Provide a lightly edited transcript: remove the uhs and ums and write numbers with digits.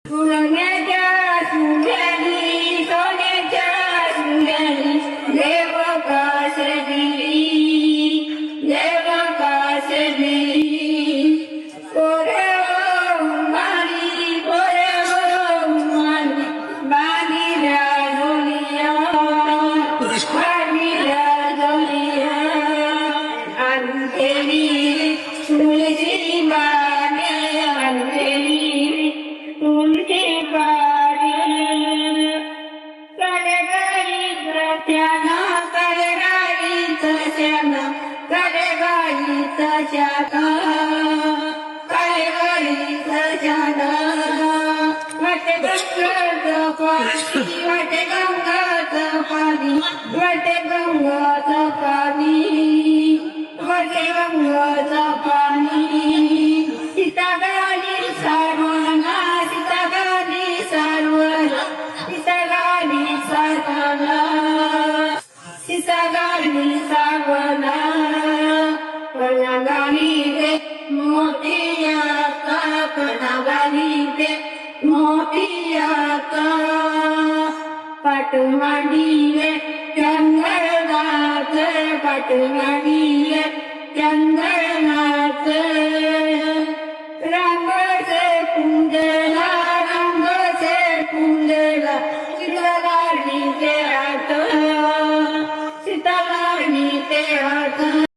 सोन्याच्या सुंदरी सोन्याच्या सुंदरी देव कासदी देव कासदी पोरमारी पोरमारी बानी राजोलिया बानी राजोलिया अंतेली तुलसी बाने अंतेली तुलसी बाने कलगाई प्रत्याना कलगाई तस्याना कलगाई तस्याका कलगाई तस्याना वटे गंगात पाणी वटे गंगात पाणी वटे गंगात पाणी वटे गंगात पाणी सीता गाली सारवना सीता गाली सारवना सीता गाली सारवना सीता गाली सारवना पणा गाली रे मोतिया का पणा गाली रे मोतिया का पाटमाडी रे चंद्रनाथ पाटमाडी रे चंद्रनाथ